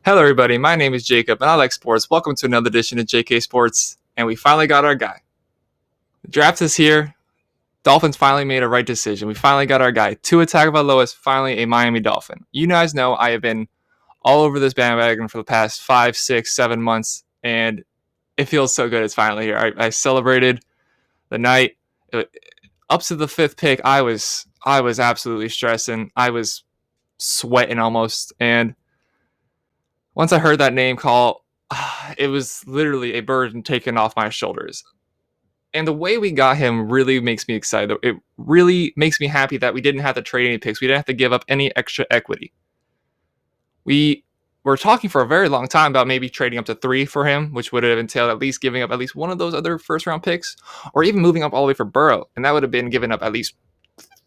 Hello, everybody. My name is Jacob, and I like sports. Welcome to another edition of JK Sports, and we finally got our guy. The draft is here. Dolphins finally made a right decision. We finally got our guy. Tua Tagovailoa is finally a Miami Dolphin. You guys know I have been all over this bandwagon for the past 5, 6, 7 months, and it feels so good. It's finally here. I celebrated the night. Up to the fifth pick, I was absolutely stressing. I was sweating almost, and once I heard that name call, it was literally a burden taken off my shoulders. And the way we got him really makes me excited. It really makes me happy that we didn't have to trade any picks. We didn't have to give up any extra equity. We were talking for a very long time about maybe trading up to 3 for him, which would have entailed at least giving up at least one of those other first round picks, or even moving up all the way for Burrow. And that would have been giving up at least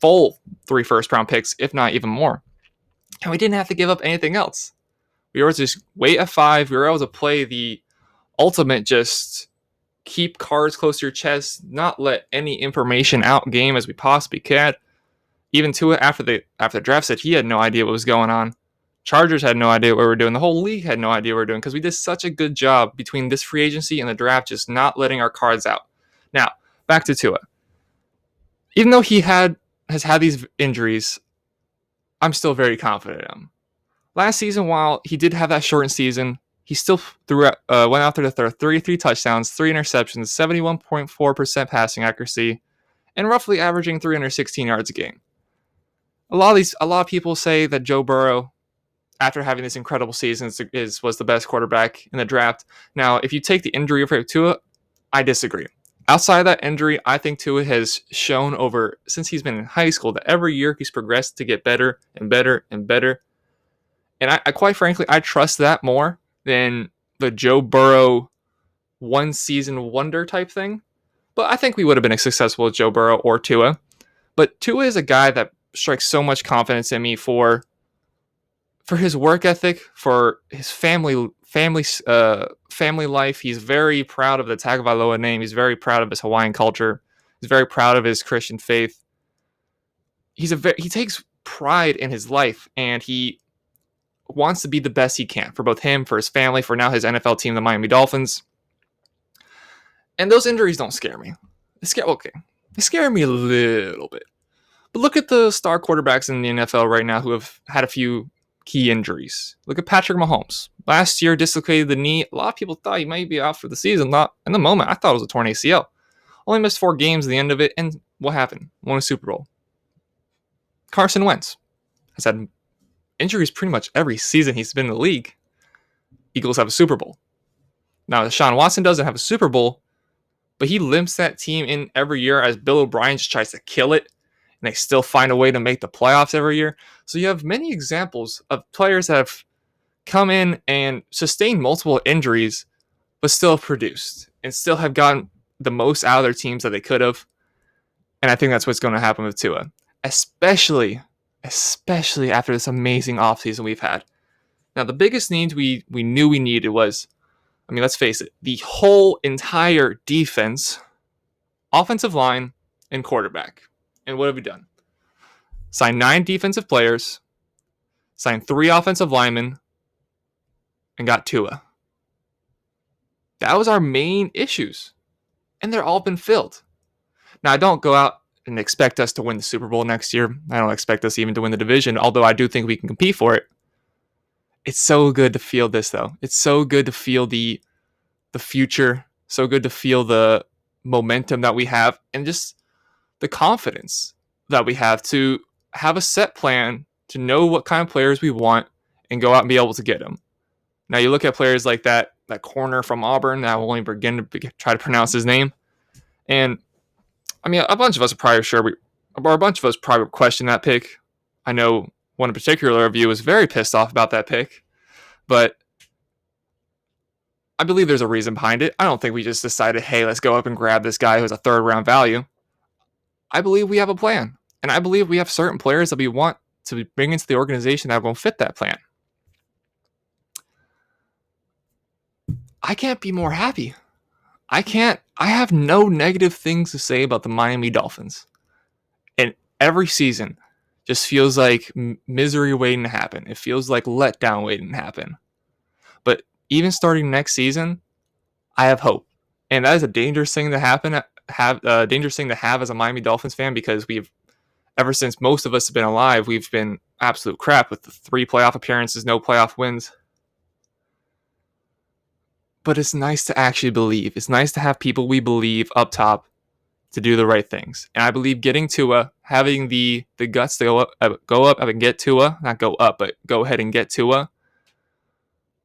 full 3 first round picks, if not even more. And we didn't have to give up anything else. We were just wait at 5. We were able to play the ultimate just keep cards close to your chest, not let any information out game as we possibly can. Even Tua after the draft said he had no idea what was going on. Chargers had no idea what we were doing. The whole league had no idea what we were doing because we did such a good job between this free agency and the draft just not letting our cards out. Now, back to Tua. Even though he has had these injuries, I'm still very confident in him. Last season, while he did have that shortened season, he still went out there to throw 33 touchdowns, 3 interceptions, 71.4% passing accuracy, and roughly averaging 316 yards a game. A lot of people say that Joe Burrow, after having this incredible season, was the best quarterback in the draft. Now, if you take the injury of Tua, I disagree. Outside of that injury, I think Tua has shown since he's been in high school that every year he's progressed to get better and better and better. And I quite frankly, I trust that more than the Joe Burrow one season wonder type thing. But I think we would have been successful with Joe Burrow or Tua. But Tua is a guy that strikes so much confidence in me for his work ethic, for his family life. He's very proud of the Tagovailoa name. He's very proud of his Hawaiian culture. He's very proud of his Christian faith. He takes pride in his life, and he wants to be the best he can for both him, for his family, for now his NFL team, the Miami Dolphins. And those injuries don't scare me. They scare me a little bit. But look at the star quarterbacks in the NFL right now who have had a few key injuries. Look at Patrick Mahomes. Last year, dislocated the knee. A lot of people thought he might be out for the season. Not in the moment. I thought it was a torn ACL. Only missed 4 games at the end of it. And what happened? Won a Super Bowl. Carson Wentz has had injuries pretty much every season he's been in the league. Eagles have a Super Bowl. Now, Deshaun Watson doesn't have a Super Bowl, but he limps that team in every year as Bill O'Brien just tries to kill it, and they still find a way to make the playoffs every year. So you have many examples of players that have come in and sustained multiple injuries, but still have produced and still have gotten the most out of their teams that they could have. And I think that's what's going to happen with Tua, especially after this amazing offseason we've had. Now, the biggest needs we knew we needed was, let's face it, the whole entire defense, offensive line, and quarterback. And what have we done? Signed 9 defensive players, signed 3 offensive linemen, and got Tua. That was our main issues. And they're all been filled. Now, I don't go out and expect us to win the Super Bowl next year. I don't expect us even to win the division, although I do think we can compete for it. It's so good to feel this, though. It's so good to feel the future. So good to feel the momentum that we have and just the confidence that we have to have a set plan, to know what kind of players we want and go out and be able to get them. Now, you look at players like that corner from Auburn, I will only begin to try to pronounce his name. And a bunch of us are probably probably question that pick. I know one in particular of you was very pissed off about that pick, but I believe there's a reason behind it. I don't think we just decided, hey, let's go up and grab this guy who's a 3rd round value. I believe we have a plan, and I believe we have certain players that we want to bring into the organization that are going to fit that plan. I can't be more happy. I have no negative things to say about the Miami Dolphins. And every season just feels like misery waiting to happen. It feels like letdown waiting to happen. But even starting next season, I have hope, and that is a dangerous thing to dangerous thing to have as a Miami Dolphins fan, because we've ever since most of us have been alive, we've been absolute crap with the 3 playoff appearances, no playoff wins. But it's nice to actually believe. It's nice to have people we believe up top to do the right things. And I believe getting Tua, having the guts to go up and get Tua, not go up, but go ahead and get Tua,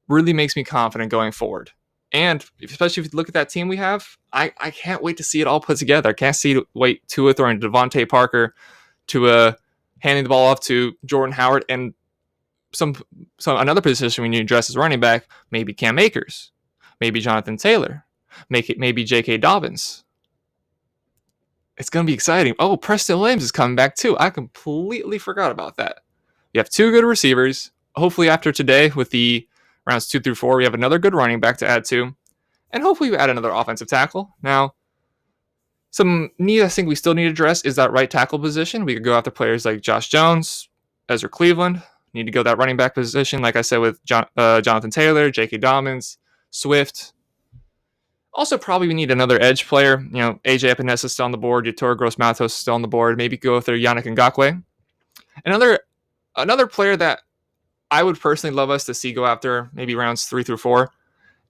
really makes me confident going forward. And especially if you look at that team we have, I can't wait to see it all put together. I can't wait Tua throwing Devontae Parker, Tua handing the ball off to Jordan Howard, and some another position we need to address as running back, maybe Cam Akers, maybe Jonathan Taylor, maybe J.K. Dobbins. It's going to be exciting. Oh, Preston Williams is coming back too. I completely forgot about that. You have 2 good receivers. Hopefully after today with the rounds 2 through 4, we have another good running back to add to. And hopefully we add another offensive tackle. Now, some need I think we still need to address is that right tackle position. We could go after players like Josh Jones, Ezra Cleveland. Need to go that running back position, like I said, with Jonathan Taylor, J.K. Dobbins, Swift. Also, probably we need another edge player. AJ Epinesa is still on the board. Yator Gross-Matos is still on the board. Maybe go with their Yannick Ngakoue. Another player that I would personally love us to see go after, maybe rounds 3 through 4,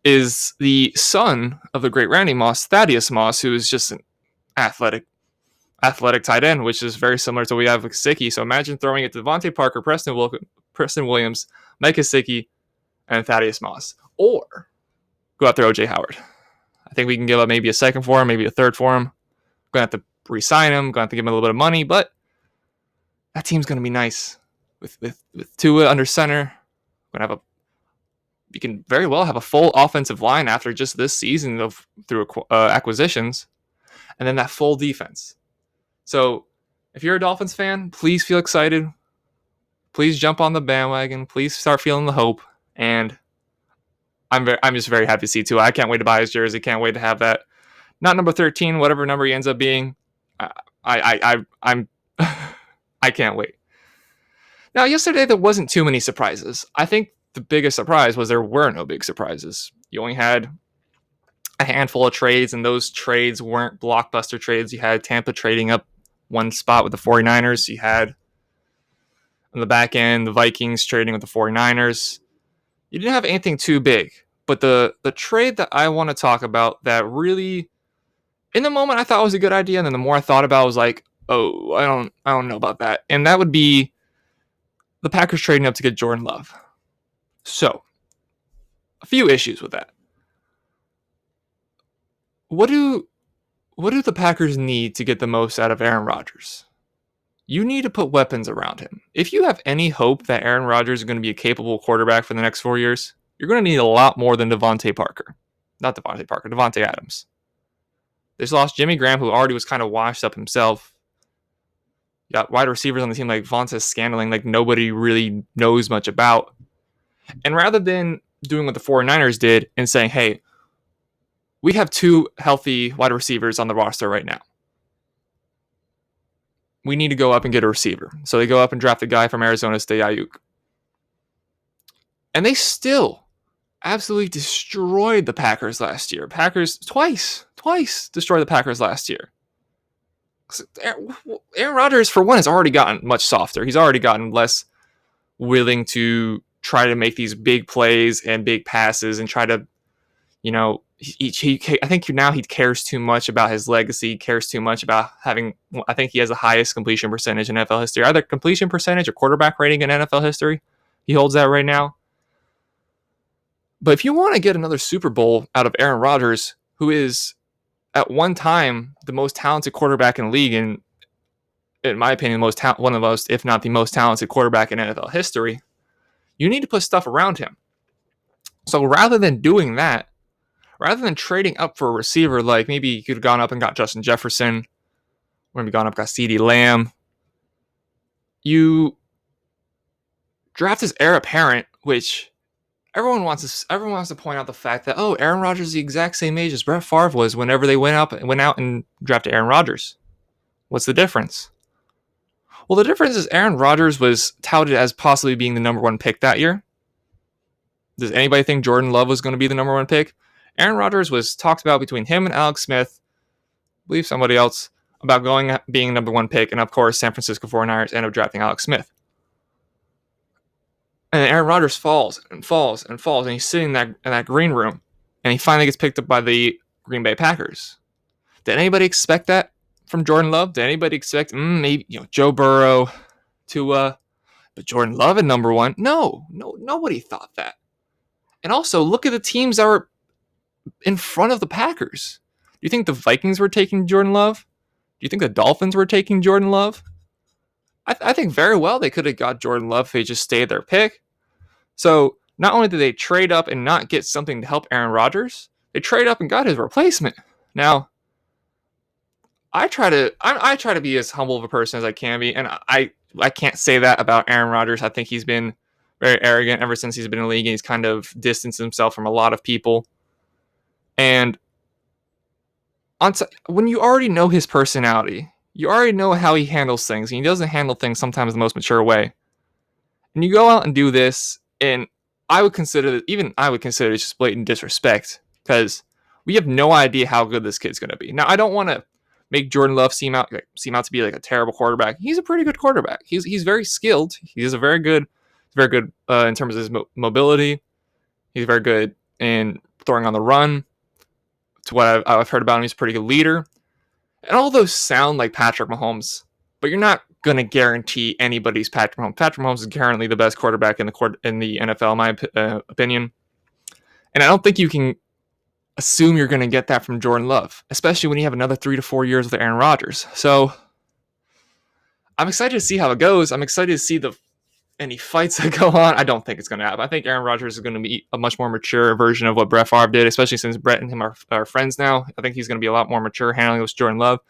is the son of the great Randy Moss, Thaddeus Moss, who is just an athletic tight end, which is very similar to what we have with Gesicki. So imagine throwing it to Devontae Parker, Preston Williams, Mike Gesicki, and Thaddeus Moss. Or go after O.J. Howard. I think we can give up maybe a second for him, maybe a third for him. Going to have to re-sign him, going to have to give him a little bit of money, but that team's going to be nice. With Tua under center, we can very well have a full offensive line after just this season through acquisitions, and then that full defense. So if you're a Dolphins fan, please feel excited. Please jump on the bandwagon. Please start feeling the hope. And I'm just very happy to see Tua. I can't wait to buy his jersey. Can't wait to have that. Not number 13, whatever number he ends up being. I'm I can't wait. Now, yesterday there wasn't too many surprises. I think the biggest surprise was there were no big surprises. You only had a handful of trades, and those trades weren't blockbuster trades. You had Tampa trading up 1 spot with the 49ers. You had, on the back end, the Vikings trading with the 49ers. You didn't have anything too big. But the trade that I want to talk about that really, in the moment, I thought was a good idea, and then the more I thought about it, I was like, oh, I don't know about that. And that would be the Packers trading up to get Jordan Love. So, a few issues with that. What do the Packers need to get the most out of Aaron Rodgers? You need to put weapons around him. If you have any hope that Aaron Rodgers is going to be a capable quarterback for the next 4 years, you're going to need a lot more than Devontae Adams. They just lost Jimmy Graham, who already was kind of washed up himself. You got wide receivers on the team like Vontaze Scantling, like nobody really knows much about. And rather than doing what the 49ers did and saying, hey, we have 2 healthy wide receivers on the roster right now, we need to go up and get a receiver. So they go up and draft a guy from Arizona State, Ayuk. And they still absolutely destroyed the Packers last year. Packers twice destroyed the Packers last year. Aaron Rodgers, for one, has already gotten much softer. He's already gotten less willing to try to make these big plays and big passes and try to, I think now he cares too much about his legacy, cares too much about having, I think he has the highest completion percentage in NFL history. Either completion percentage or quarterback rating in NFL history. He holds that right now. But if you want to get another Super Bowl out of Aaron Rodgers, who is at one time the most talented quarterback in the league, and in my opinion, one of the most, if not the most talented quarterback in NFL history, you need to put stuff around him. So rather than doing that, rather than trading up for a receiver, like maybe you could have gone up and got Justin Jefferson, or maybe gone up and got CeeDee Lamb, you draft this heir apparent, which everyone wants to point out the fact that, oh, Aaron Rodgers is the exact same age as Brett Favre was whenever they went out and drafted Aaron Rodgers. What's the difference? Well, the difference is Aaron Rodgers was touted as possibly being the number 1 pick that year. Does anybody think Jordan Love was going to be the number one pick? Aaron Rodgers was talked about between him and Alex Smith, I believe somebody else, about being number one pick. And of course, San Francisco 49ers end up drafting Alex Smith. And Aaron Rodgers falls and falls and falls, and he's sitting in that green room, and he finally gets picked up by the Green Bay Packers. Did anybody expect that from Jordan Love? Did anybody expect maybe Joe Burrow, Tua, but Jordan Love at number one? No, nobody thought that. And also, look at the teams that were in front of the Packers. Do you think the Vikings were taking Jordan Love? Do you think the Dolphins were taking Jordan Love? I think very well they could have got Jordan Love if they just stayed their pick. So not only did they trade up and not get something to help Aaron Rodgers, they trade up and got his replacement. Now, I try to be as humble of a person as I can be, and I can't say that about Aaron Rodgers. I think he's been very arrogant ever since he's been in the league, and he's kind of distanced himself from a lot of people. And when you already know his personality, you already know how he handles things, and he doesn't handle things sometimes the most mature way. And you go out and do this, and I would consider this just blatant disrespect, because we have no idea how good this kid's going to be. Now, I don't want to make Jordan Love seem out to be like a terrible quarterback. He's a pretty good quarterback. He's very skilled. He's very good in terms of his mobility. He's very good in throwing on the run. To what I've heard about him, he's a pretty good leader. And all those sound like Patrick Mahomes, but you're not going to guarantee anybody's Patrick Mahomes. Patrick Mahomes is currently the best quarterback in the NFL, in my opinion. And I don't think you can assume you're going to get that from Jordan Love, especially when you have another 3 to 4 years with Aaron Rodgers. So I'm excited to see how it goes. I'm excited to see any fights that go on. I don't think it's going to happen. I think Aaron Rodgers is going to be a much more mature version of what Brett Favre did, especially since Brett and him are friends now. I think he's going to be a lot more mature handling with Jordan Love.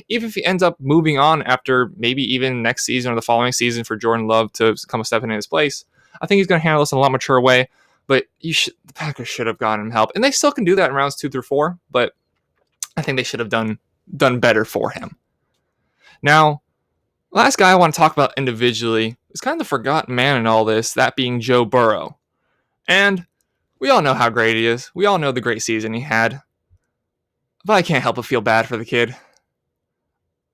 Even if he ends up moving on after maybe even next season or the following season for Jordan Love to come a step in his place, I think he's going to handle this in a lot mature way. But the Packers should have gotten him help, and they still can do that in rounds 2 through 4. But I think they should have done better for him. Now, last guy I want to talk about individually is kind of the forgotten man in all this, that being Joe Burrow. And we all know how great he is. We all know the great season he had. But I can't help but feel bad for the kid.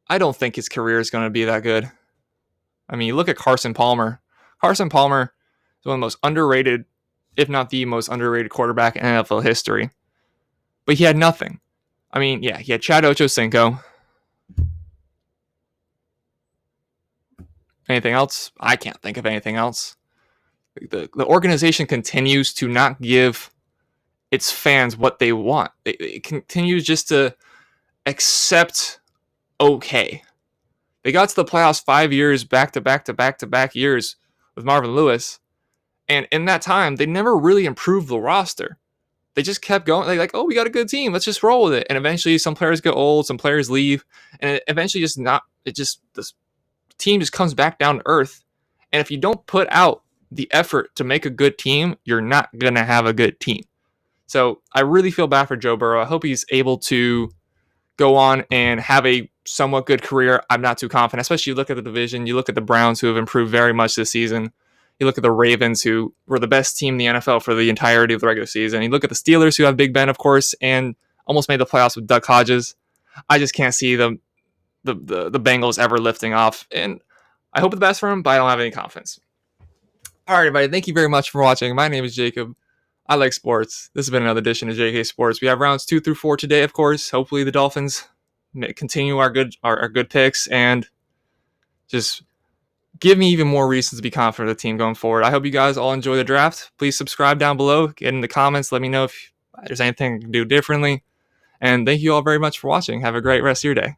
I don't think his career is going to be that good. I mean, you look at Carson Palmer. Carson Palmer is one of the most underrated, if not the most underrated quarterback in NFL history. But he had nothing. I mean, yeah, he had Chad Ochocinco. Anything else? I can't think of anything else. The organization continues to not give its fans what they want. It continues just to accept okay. They got to the playoffs 5 years back-to-back years with Marvin Lewis. And in that time, they never really improved the roster. They just kept going. They're like, oh, we got a good team. Let's just roll with it. And eventually some players get old, some players leave. And the team just comes back down to earth. And if you don't put out the effort to make a good team, you're not going to have a good team. So I really feel bad for Joe Burrow. I hope he's able to go on and have a somewhat good career. I'm not too confident, especially you look at the division. You look at the Browns, who have improved very much this season. You look at the Ravens, who were the best team in the NFL for the entirety of the regular season. You look at the Steelers, who have Big Ben, of course, and almost made the playoffs with Duck Hodges. I just can't see the Bengals ever lifting off. And I hope the best for him, but I don't have any confidence. All right, everybody. Thank you very much for watching. My name is Jacob. I like sports. This has been another edition of JK Sports. We have rounds 2 through 4 today, of course. Hopefully the Dolphins continue our good picks and just give me even more reasons to be confident of the team going forward. I hope you guys all enjoy the draft. Please subscribe down below. Get in the comments. Let me know if there's anything I can do differently. And thank you all very much for watching. Have a great rest of your day.